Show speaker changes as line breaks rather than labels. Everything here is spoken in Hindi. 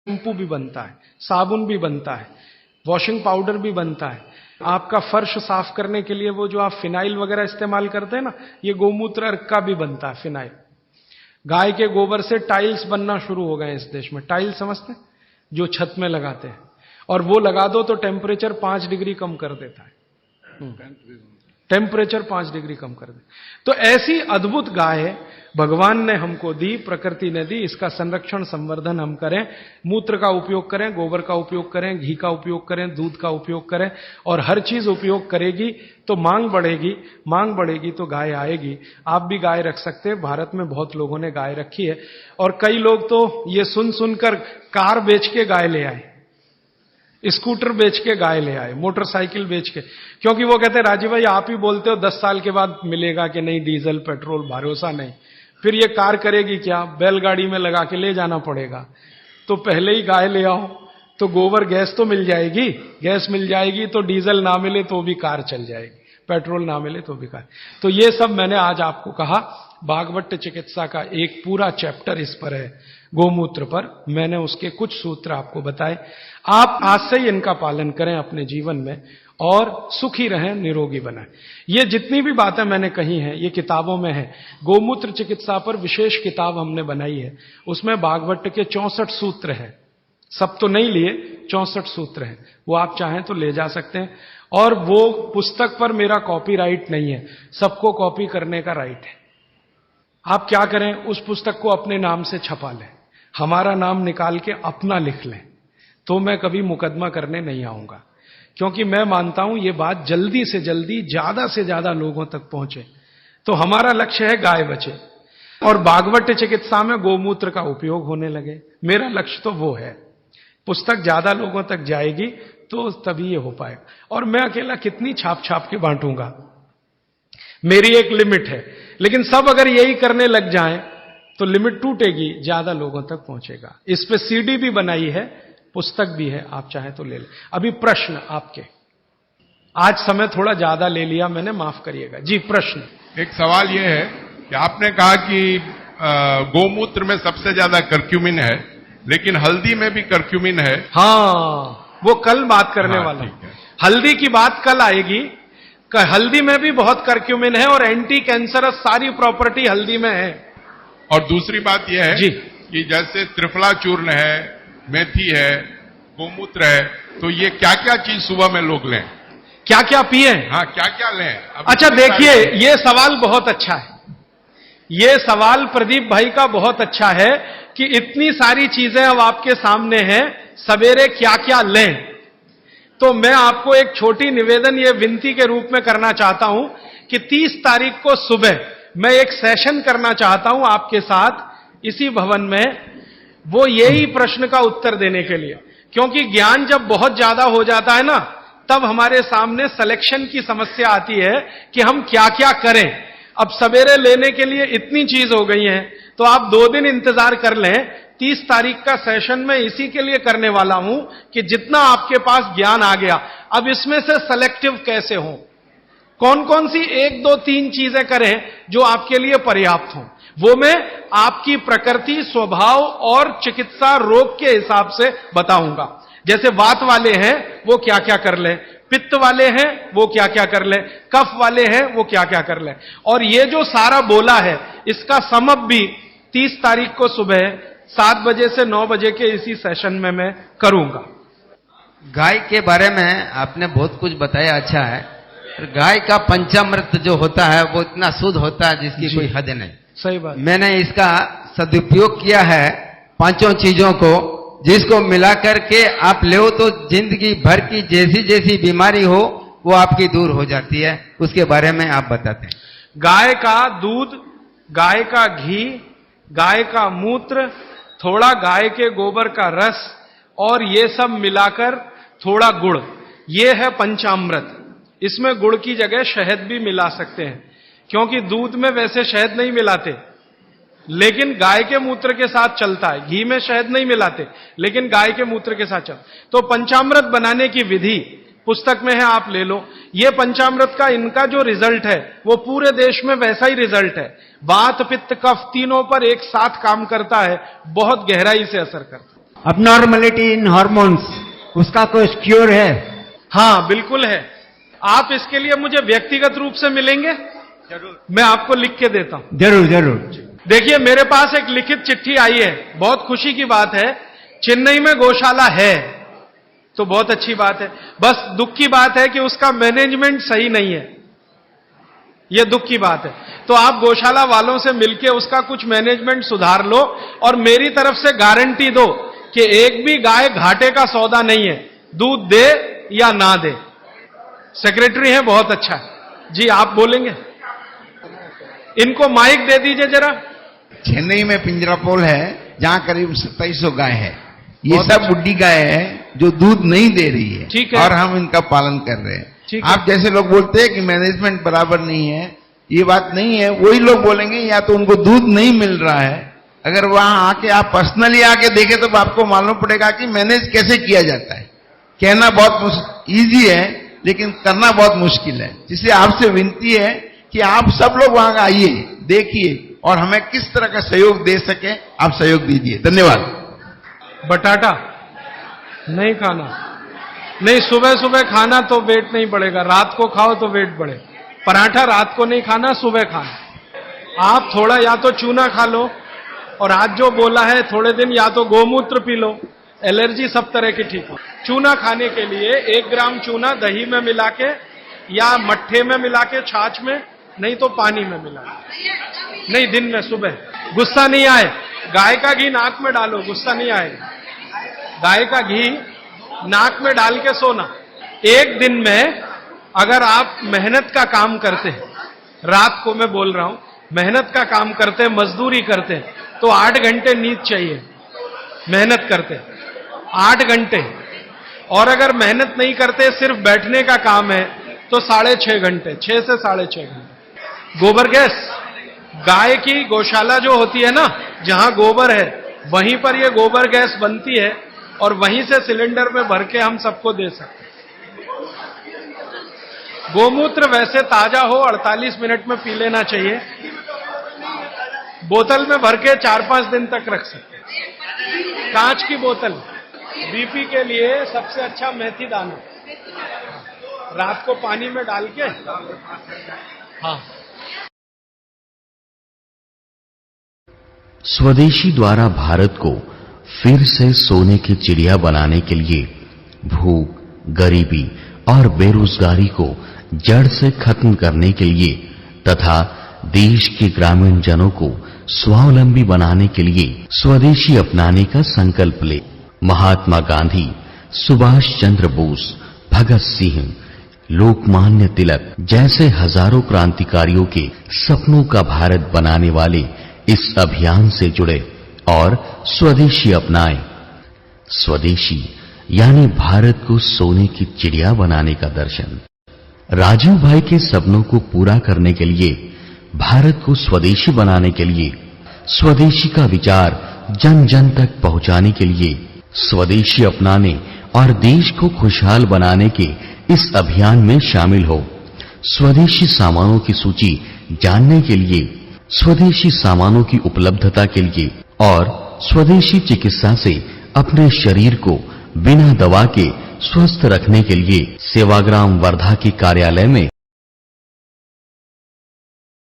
शैम्पू भी बनता है, साबुन भी बनता है, वॉशिंग पाउडर भी बनता है। आपका फर्श साफ करने के लिए वो जो आप फिनाइल वगैरह इस्तेमाल करते हैं ना, ये गोमूत्र का भी बनता है फिनाइल। गाय के गोबर से टाइल्स बनना शुरू हो गए इस देश में। टाइल्स समझते हैं, जो छत में लगाते हैं, और वो लगा दो तो टेम्परेचर 5 डिग्री कम कर देता है। टेम्परेचर 5 डिग्री कम कर दे। तो ऐसी अद्भुत गाय भगवान ने हमको दी, प्रकृति ने दी। इसका संरक्षण संवर्धन हम करें, मूत्र का उपयोग करें, गोबर का उपयोग करें, घी का उपयोग करें, दूध का उपयोग करें, और हर चीज उपयोग करेगी तो मांग बढ़ेगी। मांग बढ़ेगी तो गाय आएगी। आप भी गाय रख सकते हैं। भारत में बहुत लोगों ने गाय रखी है, और कई लोग तो ये सुन सुनकर कार बेच के गाय ले आए, स्कूटर बेच के गाय ले आए, मोटरसाइकिल बेच के। क्योंकि वो कहते हैं राजीव भाई आप ही बोलते हो 10 साल के बाद मिलेगा कि नहीं डीजल पेट्रोल, भरोसा नहीं, फिर ये कार करेगी क्या, बैलगाड़ी में लगा के ले जाना पड़ेगा। तो पहले ही गाय ले आओ तो गोबर गैस तो मिल जाएगी, गैस मिल जाएगी तो डीजल ना मिले तो भी कार चल जाएगी, पेट्रोल ना मिले तो भी कार। तो ये सब मैंने आज आपको कहा। भागवत चिकित्सा का एक पूरा चैप्टर इस पर है, गोमूत्र पर। मैंने उसके कुछ सूत्र आपको बताए। आप आज से ही इनका पालन करें अपने जीवन में और सुखी रहें, निरोगी बनाएं। ये जितनी भी बातें मैंने कही हैं ये किताबों में है। गोमूत्र चिकित्सा पर विशेष किताब हमने बनाई है, उसमें भागवत के 64 सूत्र हैं। सब तो नहीं लिए, 64 सूत्र हैं, वो आप चाहें तो ले जा सकते हैं। और वो पुस्तक पर मेरा कॉपीराइट नहीं है, सबको कॉपी करने का राइट है। आप क्या करें, उस पुस्तक को अपने नाम से छपा लें, हमारा नाम निकाल के अपना लिख लें, तो मैं कभी मुकदमा करने नहीं आऊंगा। क्योंकि मैं मानता हूं ये बात जल्दी से जल्दी ज्यादा से ज्यादा लोगों तक पहुंचे। तो हमारा लक्ष्य है गाय बचे और भागवत चिकित्सा में गोमूत्र का उपयोग होने लगे। मेरा लक्ष्य तो वो है। पुस्तक ज्यादा लोगों तक जाएगी तो तभी ये हो पाएगा। और मैं अकेला कितनी छाप छाप के बांटूंगा, मेरी एक लिमिट है। लेकिन सब अगर यही करने लग जाएं तो लिमिट टूटेगी, ज्यादा लोगों तक पहुंचेगा। इस पे सीडी भी बनाई है, पुस्तक भी है, आप चाहें तो ले लें। अभी प्रश्न आपके, आज समय थोड़ा ज्यादा ले लिया मैंने, माफ करिएगा जी। प्रश्न,
एक सवाल यह है कि आपने कहा कि गोमूत्र में सबसे ज्यादा कर्क्यूमिन है, लेकिन हल्दी में भी कर्क्यूमिन है।
हाँ, वो कल बात करने वाला हूं। हल्दी की बात कल आएगी। हल्दी में भी बहुत कर्क्यूमिन है और एंटी कैंसरस सारी प्रॉपर्टी हल्दी में है।
और दूसरी बात यह है
जी
कि जैसे त्रिफला चूर्ण है, मेथी है, गोमूत्र है, तो ये क्या क्या चीज सुबह में लोग लें,
क्या क्या पिए?
हाँ, क्या क्या लें?
अच्छा देखिए, ये सवाल बहुत अच्छा है। ये सवाल प्रदीप भाई का बहुत अच्छा है कि इतनी सारी चीजें अब आपके सामने हैं, सवेरे क्या क्या लें। तो मैं आपको एक छोटी निवेदन, ये विनती के रूप में करना चाहता हूं कि 30 तारीख को सुबह मैं एक सेशन करना चाहता हूं आपके साथ इसी भवन में, वो यही प्रश्न का उत्तर देने के लिए। क्योंकि ज्ञान जब बहुत ज्यादा हो जाता है ना, तब हमारे सामने सिलेक्शन की समस्या आती है कि हम क्या क्या करें। अब सवेरे लेने के लिए इतनी चीज हो गई है, तो आप 2 दिन इंतजार कर लें। 30 तारीख का सेशन मैं इसी के लिए करने वाला हूं कि जितना आपके पास ज्ञान आ गया, अब इसमें से सेलेक्टिव कैसे हो, कौन कौन सी 1, 2, 3 चीजें करें जो आपके लिए पर्याप्त हो। वो मैं आपकी प्रकृति, स्वभाव और चिकित्सा रोग के हिसाब से बताऊंगा। जैसे वात वाले हैं वो क्या क्या कर लें, पित्त वाले हैं वो क्या क्या कर लें, कफ वाले हैं वो क्या क्या कर लें। और ये जो सारा बोला है इसका समअप भी 30 तारीख को सुबह 7 बजे से 9 बजे के इसी सेशन में मैं करूंगा।
गाय के बारे में आपने बहुत कुछ बताया, अच्छा है। गाय का पंचामृत जो होता है वो इतना शुद्ध होता है जिसकी कोई हद नहीं।
सही बात।
मैंने इसका सदुपयोग किया है 5 चीजों को, जिसको मिलाकर के आप ले तो जिंदगी भर की जैसी जैसी बीमारी हो वो आपकी दूर हो जाती है। उसके बारे में आप बताते हैं।
गाय का दूध, गाय का घी, गाय का मूत्र, थोड़ा गाय के गोबर का रस और ये सब मिलाकर थोड़ा गुड़, ये है पंचामृत। इसमें गुड़ की जगह शहद भी मिला सकते हैं, क्योंकि दूध में वैसे शहद नहीं मिलाते, लेकिन गाय के मूत्र के साथ चलता है। घी में शहद नहीं मिलाते, लेकिन गाय के मूत्र के साथ चलता। तो पंचामृत बनाने की विधि पुस्तक में है, आप ले लो। ये पंचामृत का इनका जो रिजल्ट है वो पूरे देश में वैसा ही रिजल्ट है। वात, पित्त, कफ तीनों पर एक साथ काम करता है, बहुत गहराई से असर करता है।
abnormality in hormones, उसका कोई क्योर है?
हाँ बिल्कुल है। आप इसके लिए मुझे व्यक्तिगत रूप से मिलेंगे? जरूर, मैं आपको लिख के देता हूं।
जरूर जरूर।
देखिए, मेरे पास एक लिखित चिट्ठी आई है, बहुत खुशी की बात है। चेन्नई में गौशाला है तो बहुत अच्छी बात है, बस दुख की बात है कि उसका मैनेजमेंट सही नहीं है, यह दुख की बात है। तो आप गौशाला वालों से मिलकर उसका कुछ मैनेजमेंट सुधार लो और मेरी तरफ से गारंटी दो कि एक भी गाय घाटे का सौदा नहीं है, दूध दे या ना दे। सेक्रेटरी है, बहुत अच्छा है जी, आप बोलेंगे? इनको माइक दे दीजिए जरा।
चेन्नई में पिंजरापोल है जहां करीब 2700 गाय है। ये सब
अच्छा।
बुढ़ी गाय है जो दूध नहीं दे रही है,
ठीक है।
और हम इनका पालन कर रहे हैं।
ठीक है।
आप जैसे लोग बोलते हैं कि मैनेजमेंट बराबर नहीं है, ये बात नहीं है। वही लोग बोलेंगे या तो उनको दूध नहीं मिल रहा है, अगर वहां आके आप पर्सनली आके देखें तो आपको मालूम पड़ेगा कि मैनेज कैसे किया जाता है। कहना बहुत इजी है लेकिन करना बहुत मुश्किल है। जिससे आपसे विनती है कि आप सब लोग वहां आइए, देखिए और हमें किस तरह का सहयोग दे सके, आप सहयोग दीजिए। धन्यवाद।
बटाटा नहीं खाना, नहीं, सुबह सुबह खाना तो वेट नहीं बढ़ेगा, रात को खाओ तो वेट बढ़े। पराठा रात को नहीं खाना, सुबह खाना। आप थोड़ा या तो चूना खा लो, और आज जो बोला है थोड़े दिन या तो गोमूत्र पी लो, एलर्जी सब तरह की ठीक हो। चूना खाने के लिए 1 ग्राम चूना दही में मिला के या मट्ठे में मिला के, छाछ में, नहीं तो पानी में मिला के। नहीं, दिन में सुबह। गुस्सा नहीं आए, गाय का घी नाक में डालो, गुस्सा नहीं आएगा। गाय का घी नाक में डाल के सोना। एक दिन में अगर आप मेहनत का काम करते हैं, रात को मैं बोल रहा हूं, मेहनत का काम करते हैं, मजदूरी करते हैं, तो 8 घंटे नींद चाहिए। मेहनत करते 8 घंटे, और अगर मेहनत नहीं करते, सिर्फ बैठने का काम है, तो 6.5 घंटे, 6 से 6.5 घंटे। गोबर गैस, गाय की गौशाला जो होती है ना, जहां गोबर है वहीं पर ये गोबर गैस बनती है और वहीं से सिलेंडर में भर के हम सबको दे सकते हैं। गोमूत्र वैसे ताजा हो 48 मिनट में पी लेना चाहिए। बोतल में भर के 4-5 दिन तक रख सकते हैं, कांच की बोतल। बीपी के लिए सबसे अच्छा मेथी दाना, रात को पानी में डाल के, हाँ।
स्वदेशी द्वारा भारत को फिर से सोने की चिड़िया बनाने के लिए भूख, गरीबी और बेरोजगारी को जड़ से खत्म करने के लिए तथा देश के ग्रामीण जनों को स्वावलंबी बनाने के लिए स्वदेशी अपनाने का संकल्प ले। महात्मा गांधी, सुभाष चंद्र बोस, भगत सिंह, लोकमान्य तिलक जैसे हजारों क्रांतिकारियों के सपनों का भारत बनाने वाले इस अभियान से जुड़े और स्वदेशी अपनाएं। स्वदेशी यानी भारत को सोने की चिड़िया बनाने का दर्शन। राजीव भाई के सपनों को पूरा करने के लिए, भारत को स्वदेशी बनाने के लिए, स्वदेशी का विचार जन जन तक पहुंचाने के लिए, स्वदेशी अपनाने और देश को खुशहाल बनाने के इस अभियान में शामिल हो। स्वदेशी सामानों की सूची जानने के लिए, स्वदेशी सामानों की उपलब्धता के लिए और स्वदेशी चिकित्सा से अपने शरीर को बिना दवा के स्वस्थ रखने के लिए सेवाग्राम वर्धा के कार्यालय में